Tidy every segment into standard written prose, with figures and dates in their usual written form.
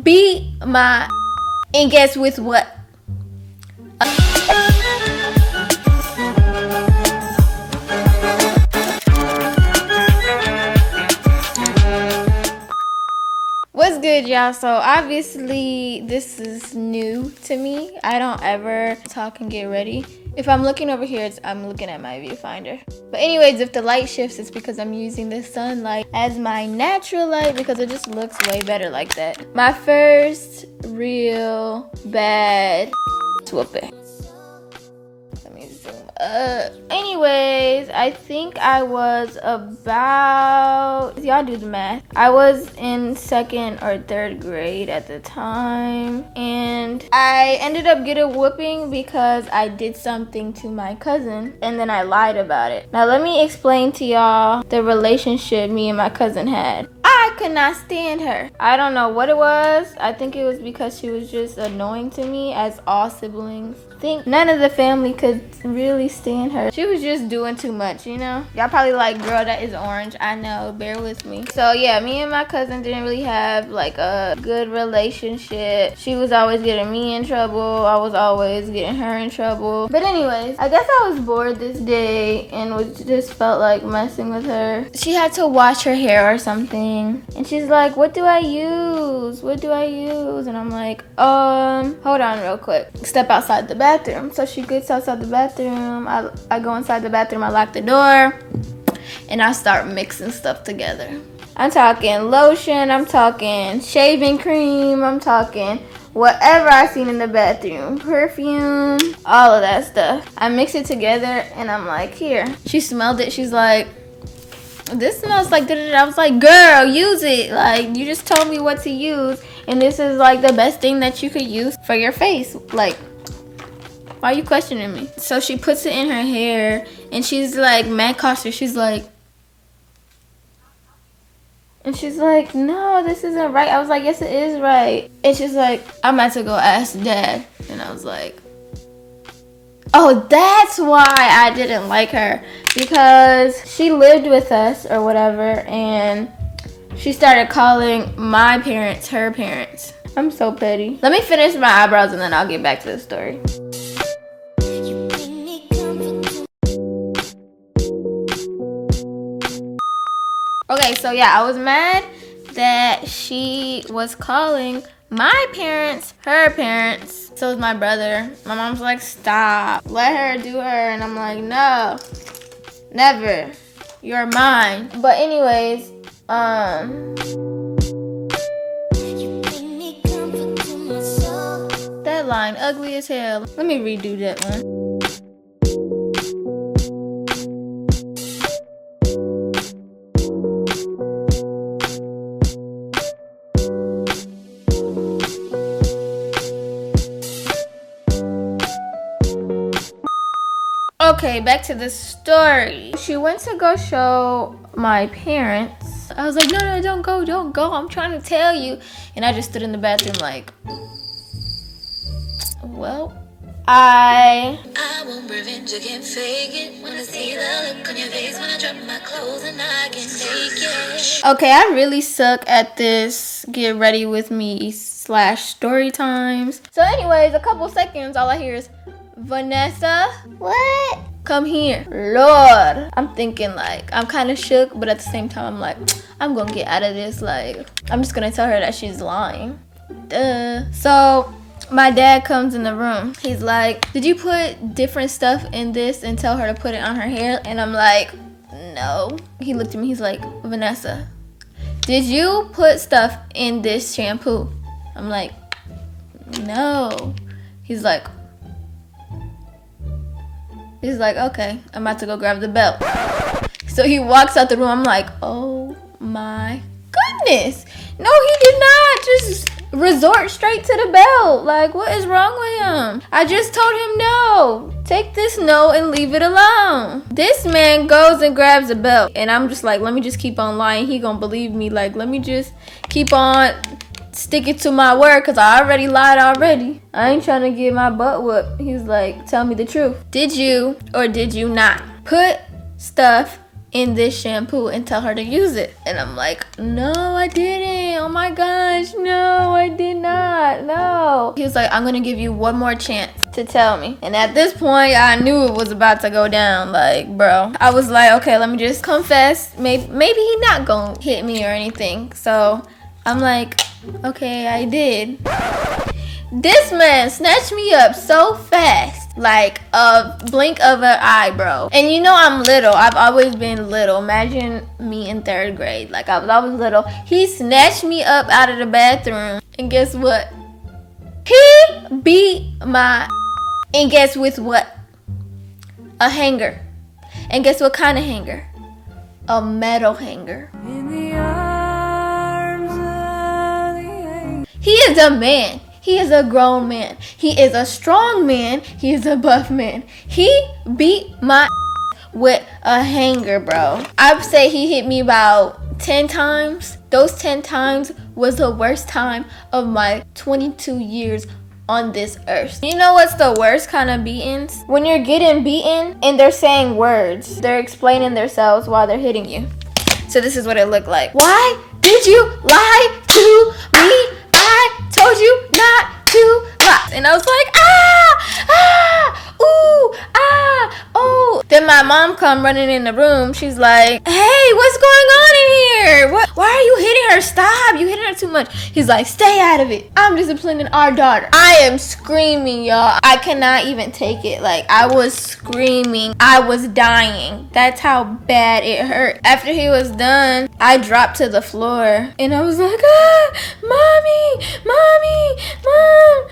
beat my, and guess with what? What's good, y'all? So obviously this is new to me. I don't ever talk and get ready. If I'm looking over here, I'm looking at my viewfinder. But anyways, if the light shifts, it's because I'm using the sunlight as my natural light because it just looks way better like that. My first real bad whoopin. Let me zoom up. Anyways, I think I was about, y'all do the math. I was in 2nd or 3rd grade at the time, and I ended up getting whooping because I did something to my cousin and then I lied about it. Now let me explain to y'all the relationship me and my cousin had. I could not stand her. I don't know what it was. I think it was because she was just annoying to me, as all siblings. I think none of the family could really stand her. She was just doing too much, you know? Y'all probably like, girl, that is orange. I know, bear with me. So yeah, me and my cousin didn't really have like a good relationship. She was always getting me in trouble. I was always getting her in trouble. But anyways, I guess I was bored this day and just felt like messing with her. She had to wash her hair or something. And she's like, what do I use? What do I use? And I'm like, hold on real quick. Step outside the bathroom. So she gets outside the bathroom. I go inside the bathroom. I lock the door. And I start mixing stuff together. I'm talking lotion. I'm talking shaving cream. I'm talking whatever I seen in the bathroom. Perfume. All of that stuff. I mix it together and I'm like, here. She smelled it. She's like, this smells like da-da-da. I was like, girl, use it. Like, you just told me what to use, and this is like the best thing that you could use for your face. Like, why are you questioning me? So she puts it in her hair and she's like mad cautious. She's like, no, this isn't right. I was like, yes, it is right. And she's like, I'm about to go ask Dad. And I was like, oh, that's why I didn't like her, because she lived with us or whatever, and she started calling my parents her parents. I'm so petty. Let me finish my eyebrows and then I'll get back to the story. Okay, so yeah, I was mad that she was calling my parents her parents. So is my brother. My mom's like, stop. Let her do her. And I'm like, no. Never. You're mine. But anyways, that line ugly as hell. Let me redo that one. Okay, back to the story. She went to go show my parents. I was like, no, don't go. I'm trying to tell you. And I just stood in the bathroom like, well, I want revenge, I can't fake it. Wanna see the look on your face when I drop my clothes and I can take it. Okay, I really suck at this get ready with me / story times. So anyways, a couple seconds, all I hear is, Vanessa, what? Come here. Lord. I'm thinking like, I'm kind of shook, but at the same time, I'm like, I'm gonna get out of this. Like, I'm just gonna tell her that she's lying. Duh. So my dad comes in the room. He's like, did you put different stuff in this and tell her to put it on her hair? And I'm like, no. He looked at me. He's like, Vanessa, did you put stuff in this shampoo? I'm like, no. He's like, okay, I'm about to go grab the belt. So he walks out the room. I'm like, oh my goodness. No, he did not just resort straight to the belt. Like, what is wrong with him? I just told him no. Take this note and leave it alone. This man goes and grabs a belt. And I'm just like, let me just keep on lying. He gonna believe me. Like, let me just keep on sticking to my word, because I already lied already. I ain't trying to get my butt whooped. He's like, tell me the truth. Did you or did you not put stuff in this shampoo and tell her to use it? And I'm like, no, I didn't. Oh my gosh, no, I didn't. So he was like, I'm gonna give you one more chance to tell me. And at this point, I knew it was about to go down. Like, bro, I was like, okay, let me just confess. Maybe he not gonna hit me or anything. So I'm like, okay, I did. This man snatched me up so fast, like a blink of an eye, bro. And you know I'm little. I've always been little. Imagine me in 3rd grade. Like, I was always little. He snatched me up out of the bathroom. And guess what? He beat my... And guess with what? A hanger. And guess what kind of hanger? A metal hanger. He is a man. He is a grown man. He is a strong man. He is a buff man. He beat my with a hanger, bro. I'd say he hit me about 10 times. Those 10 times was the worst time of my 22 years on this earth. You know what's the worst kind of beatings? When you're getting beaten and they're saying words. They're explaining themselves while they're hitting you. So this is what it looked like. Why did you lie to me? I told you not to lie. And I was like, ooh, oh. Then my mom come running in the room. She's like, hey, what's going on in here? Why are you hitting her? Stop, you hitting her too much. He's like, stay out of it. I'm disciplining our daughter. I am screaming, y'all. I cannot even take it. Like, I was screaming. I was dying. That's how bad it hurt. After he was done, I dropped to the floor. And I was like, mommy, mom,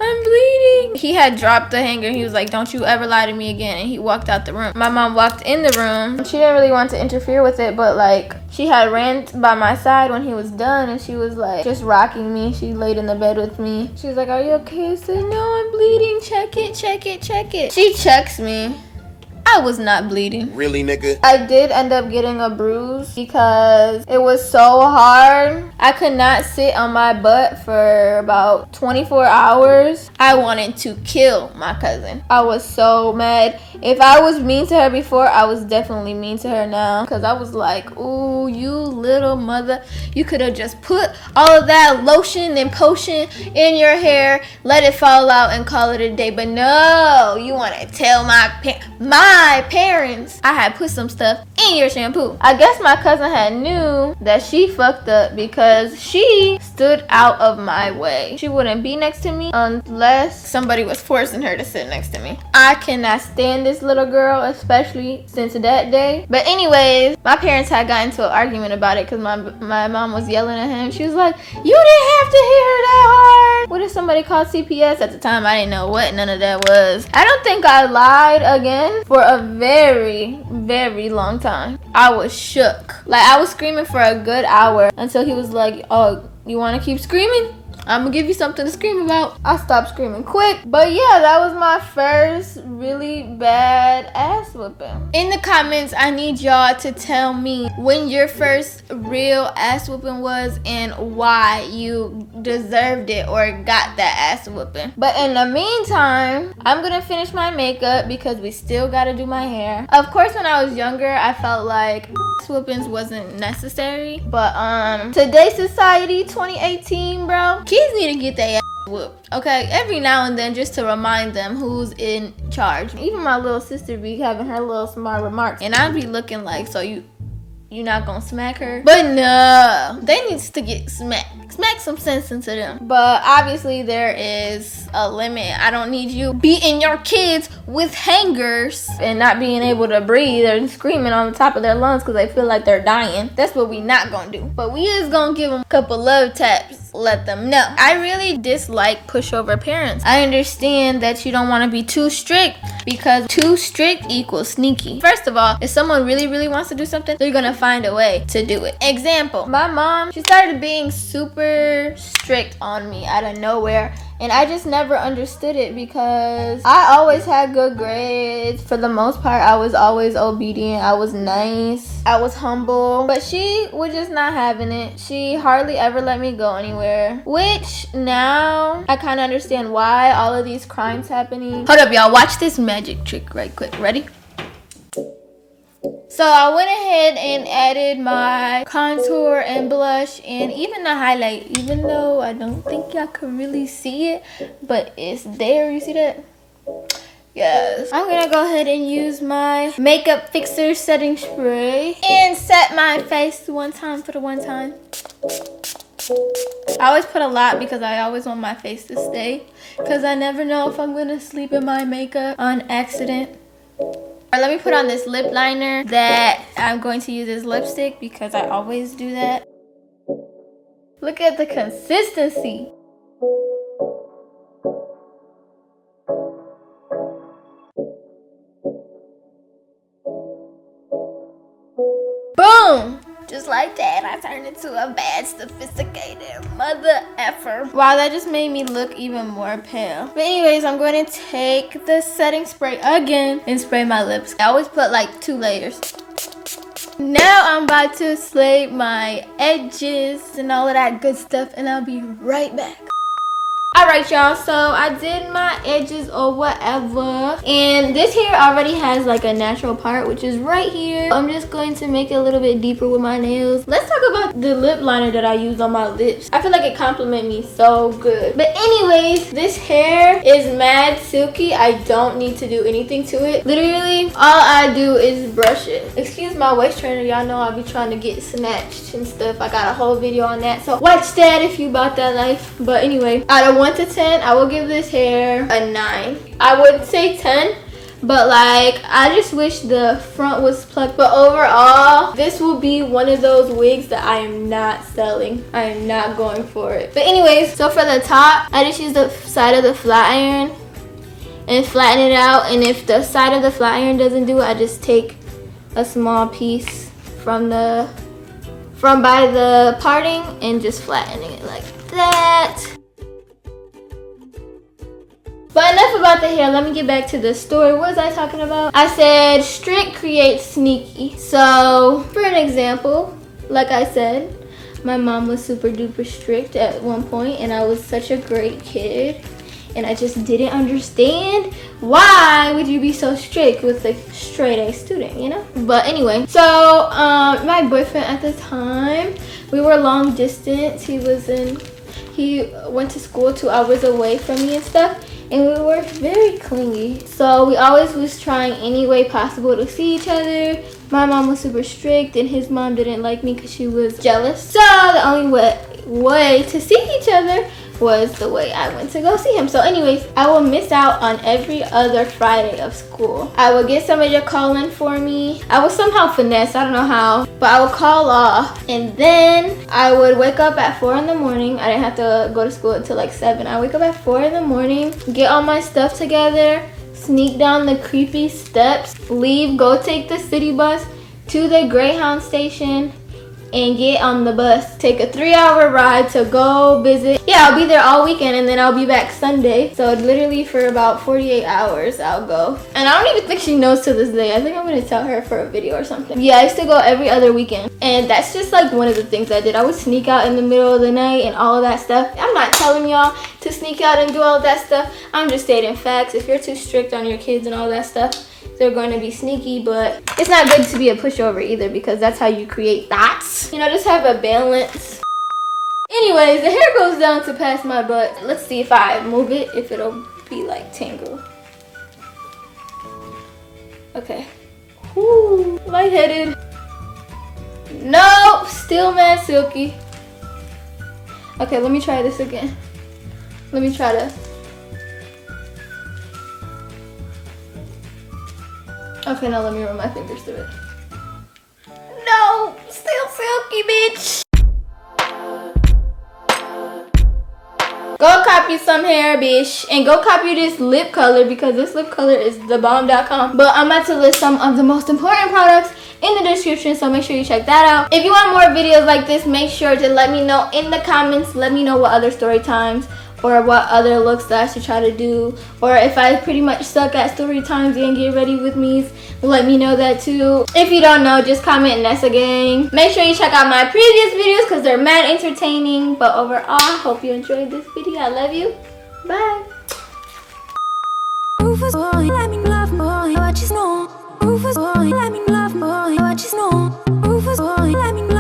I'm bleeding. He had dropped the hanger. He was like, don't you ever lie to me again. And he walked out the room. My mom walked in the room. She didn't really want to interfere with it, but like, she had Rant by my side when he was done, and she was like just rocking me. She laid in the bed with me. She was like, are you okay? I said, no, I'm bleeding. Check it. She checks me. I was not bleeding. Really, nigga? I did end up getting a bruise because it was so hard. I could not sit on my butt for about 24 hours. I wanted to kill my cousin. I was so mad. If I was mean to her before, I was definitely mean to her now. Because I was like, ooh, you little mother. You could have just put all of that lotion and potion in your hair, let it fall out, and call it a day. But no, you want to tell my parents I had put some stuff in your shampoo. I guess my cousin had knew that she fucked up because she stood out of my way. She wouldn't be next to me unless somebody was forcing her to sit next to me. I cannot stand this little girl, especially since that day. But anyways, my parents had gotten into an argument about it because my mom was yelling at him. She was like, you didn't have to hit her that hard. What if somebody called CPS? At the time, I didn't know what none of that was. I don't think I lied again for a very, very long time. I was shook. Like, I was screaming for a good hour until he was like, oh, you want to keep screaming? I'm gonna give you something to scream about. I stopped screaming quick. But yeah, that was my first really bad ass whooping. In the comments, I need y'all to tell me when your first real ass whooping was and why you deserved it or got that ass whooping. But in the meantime, I'm gonna finish my makeup because we still gotta do my hair. Of course, when I was younger, I felt like ass whoopings wasn't necessary. But today's society, 2018, bro, kids need to get their ass whooped, okay? Every now and then, just to remind them who's in charge. Even my little sister be having her little smart remarks, and I'd be looking like, so you not gonna smack her? But no, they needs to get smacked. Smack some sense into them. But obviously there is a limit. I don't need you beating your kids with hangers and not being able to breathe or screaming on the top of their lungs because they feel like they're dying. That's what we not gonna do. But we is gonna give them a couple love taps. Let them know. I really dislike pushover parents. I understand that you don't want to be too strict because too strict equals sneaky. First of all, if someone really, really wants to do something, they're gonna find a way to do it. Example, my mom, she started being super strict on me out of nowhere. And I just never understood it because I always had good grades. For the most part, I was always obedient. I was nice. I was humble. But she was just not having it. She hardly ever let me go anywhere. Which now I kind of understand why all of these crimes happening. Hold up, y'all. Watch this magic trick right quick. Ready? So I went ahead and added my contour and blush and even the highlight, even though I don't think y'all can really see it, but it's there. You see that? Yes. I'm gonna go ahead and use my makeup fixer setting spray and set my face one time for the one time. I always put a lot because I always want my face to stay, because I never know if I'm gonna sleep in my makeup on accident. Let me put on this lip liner that I'm going to use as lipstick because I always do that. Look at the consistency. Boom! Just like that, I turned into a bad, sophisticated mother effer. Wow, that just made me look even more pale. But anyways, I'm going to take the setting spray again and spray my lips. I always put like 2 layers. Now I'm about to slay my edges and all of that good stuff, and I'll be right back. Alright y'all, so I did my edges or whatever, and this hair already has like a natural part, which is right here. I'm just going to make it a little bit deeper with my nails. Let's talk about the lip liner that I use on my lips. I feel like it compliments me so good. But anyways, this hair is mad silky. I don't need to do anything to it. Literally, all I do is brush it. Excuse my waist trainer, y'all know I be trying to get snatched and stuff. I got a whole video on that, so watch that if you about that life. But anyway, out of 1 to 10, I will give this hair a 9. I would say 10, but like I just wish the front was plucked. But overall, this will be one of those wigs that I am not selling. I am not going for it. But anyways, so for the top, I just use the side of the flat iron and flatten it out. And if the side of the flat iron doesn't do it, I just take a small piece from by the parting and just flattening it like that. But enough about the hair, let me get back to the story. What was I talking about? I said strict creates sneaky. So for an example, like I said, my mom was super duper strict at one point, and I was such a great kid, and I just didn't understand why would you be so strict with a straight A student, you know? But anyway, so my boyfriend at the time, we were long distance. He went to school 2 hours away from me and stuff. And we were very clingy. So we always was trying any way possible to see each other. My mom was super strict, and his mom didn't like me because she was jealous. So the only way to see each other was the way I went to go see him. So anyways, I will miss out on every other Friday of school. I would get somebody to call in for me. I would somehow finesse, I don't know how, but I would call off, and then I would wake up at 4 in the morning. I didn't have to go to school until like 7. I wake up at 4 in the morning, get all my stuff together, sneak down the creepy steps, leave, go take the city bus to the Greyhound station, and get on the bus, take a 3-hour ride to go visit. Yeah, I'll be there all weekend, and then I'll be back Sunday. So literally for about 48 hours, I'll go. And I don't even think she knows to this day. I think I'm gonna tell her for a video or something. Yeah, I used to go every other weekend. And that's just like one of the things I did. I would sneak out in the middle of the night and all of that stuff. I'm not telling y'all to sneak out and do all of that stuff. I'm just stating facts. If you're too strict on your kids and all that stuff, they're going to be sneaky, but it's not good to be a pushover either, because that's how you create dots. You know, just have a balance. Anyways, the hair goes down to past my butt. Let's see if I move it, if it'll be like tangled. Okay. Whoo, lightheaded. Nope, still mad silky. Okay, let me try this again. Let me try to. Okay, now let me run my fingers through it. No, still silky, bitch. Go copy some hair, bitch. And go copy this lip color, because this lip color is thebomb.com. But I'm about to list some of the most important products in the description, so make sure you check that out. If you want more videos like this, make sure to let me know in the comments. Let me know what other story times or what other looks that I should try to do, or if I pretty much suck at story times and get ready with me, let me know that too. If you don't know, just comment Nessa gang. Make sure you check out my previous videos because they're mad entertaining. But overall, I hope you enjoyed this video. I love you. Bye. Let me love more. just know. Rufus, let me know.